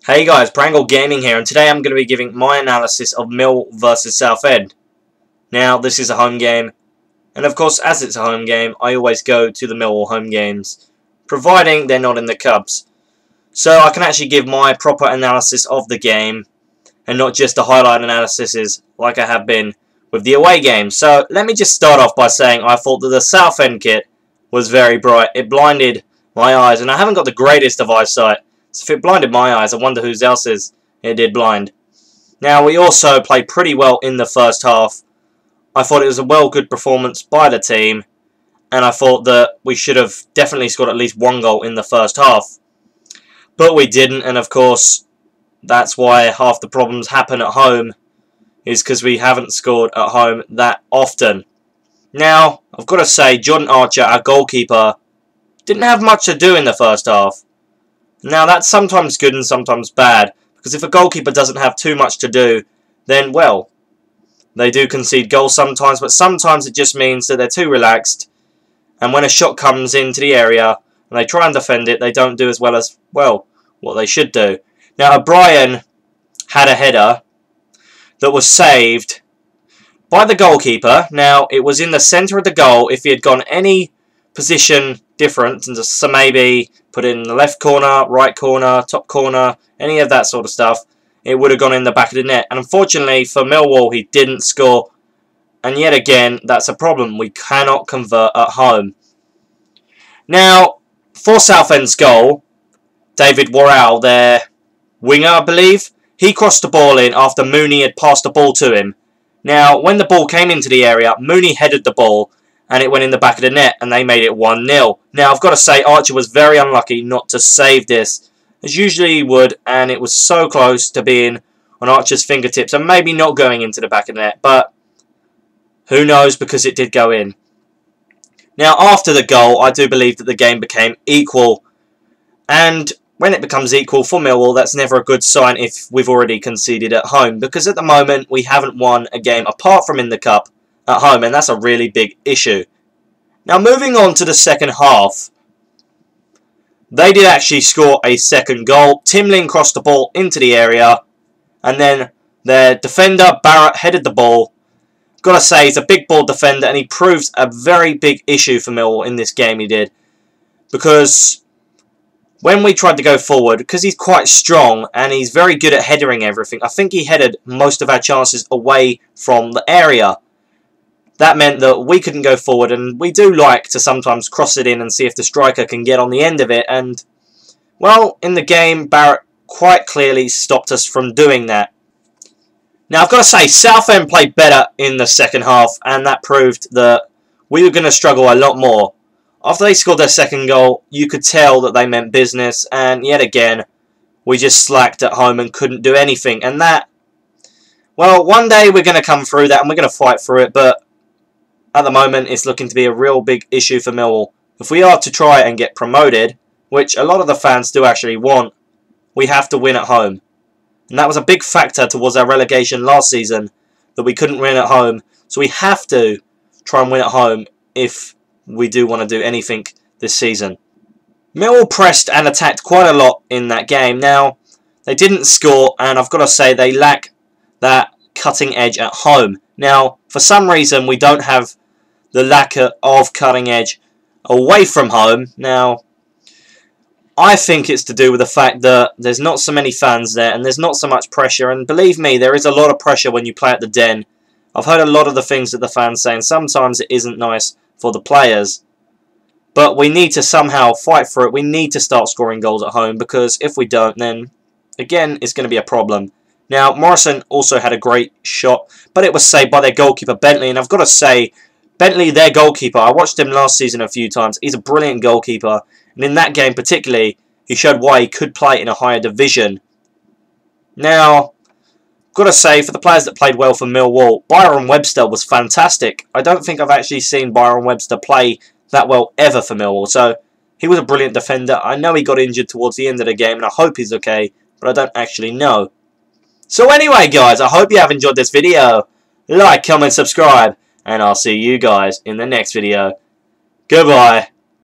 Hey guys, Prangell Gaming here, and today I'm going to be giving my analysis of Mill versus Southend. Now, this is a home game, and of course, as it's a home game, I always go to the Millwall home games, providing they're not in the Cubs. So I can actually give my proper analysis of the game, and not just the highlight analyses like I have been with the away games. So let me just start off by saying I thought that the Southend kit was very bright. It blinded my eyes, and I haven't got the greatest of eyesight. So if it blinded my eyes, I wonder whose else's it did blind. Now, we also played pretty well in the first half. I thought it was a good performance by the team, and I thought that we should have definitely scored at least one goal in the first half. But we didn't, and of course, that's why half the problems happen at home, is because we haven't scored at home that often. Now, I've got to say, Jordan Archer, our goalkeeper, didn't have much to do in the first half. Now, that's sometimes good and sometimes bad, because if a goalkeeper doesn't have too much to do, then, well, they do concede goals sometimes, but sometimes it just means that they're too relaxed, and when a shot comes into the area, and they try and defend it, they don't do as well what they should do. Now, O'Brien had a header that was saved by the goalkeeper. Now, it was in the centre of the goal. If he had gone any position different, and so maybe put it in the left corner, right corner, top corner, any of that sort of stuff, it would have gone in the back of the net. And unfortunately for Millwall, he didn't score. And yet again, that's a problem. We cannot convert at home. Now, for Southend's goal, David Worrell, their winger, I believe, he crossed the ball in after Mooney had passed the ball to him. Now, when the ball came into the area, Mooney headed the ball, and it went in the back of the net, and they made it 1-0. Now, I've got to say, Archer was very unlucky not to save this, as usually he would, and it was so close to being on Archer's fingertips, and maybe not going into the back of the net, but who knows, because it did go in. Now, after the goal, I do believe that the game became equal, and when it becomes equal for Millwall, that's never a good sign if we've already conceded at home, because at the moment, we haven't won a game apart from in the Cup at home, and that's a really big issue. Now, moving on to the second half, they did actually score a second goal. Timlin crossed the ball into the area, and then their defender, Barrett, headed the ball. Gotta say, he's a big ball defender, and he proves a very big issue for Millwall in this game, he did. Because when we tried to go forward, because he's quite strong, and he's very good at headering everything, I think he headed most of our chances away from the area. That meant that we couldn't go forward, and we do like to sometimes cross it in and see if the striker can get on the end of it, and, well, in the game, Barrett quite clearly stopped us from doing that. Now, I've got to say, Southend played better in the second half, and that proved that we were going to struggle a lot more. After they scored their second goal, you could tell that they meant business, and yet again, we just slacked at home and couldn't do anything, and that, well, one day we're going to come through that, and we're going to fight through it, but at the moment, it's looking to be a real big issue for Millwall. If we are to try and get promoted, which a lot of the fans do actually want, we have to win at home. And that was a big factor towards our relegation last season, that we couldn't win at home. So we have to try and win at home if we do want to do anything this season. Millwall pressed and attacked quite a lot in that game. Now, they didn't score, and I've got to say they lack that cutting edge at home. Now, for some reason, we don't have the lack of cutting edge away from home. Now, I think it's to do with the fact that there's not so many fans there and there's not so much pressure. And believe me, there is a lot of pressure when you play at the Den. I've heard a lot of the things that the fans say, and sometimes it isn't nice for the players. But we need to somehow fight for it. We need to start scoring goals at home, because if we don't, then, again, it's going to be a problem. Now, Morrison also had a great shot, but it was saved by their goalkeeper, Bentley. And I've got to say, Bentley, their goalkeeper, I watched him last season a few times. He's a brilliant goalkeeper. And in that game particularly, he showed why he could play in a higher division. Now, I've got to say, for the players that played well for Millwall, Byron Webster was fantastic. I don't think I've actually seen Byron Webster play that well ever for Millwall. So, he was a brilliant defender. I know he got injured towards the end of the game, and I hope he's okay, but I don't actually know. So anyway, guys, I hope you have enjoyed this video. Like, comment, subscribe, and I'll see you guys in the next video. Goodbye.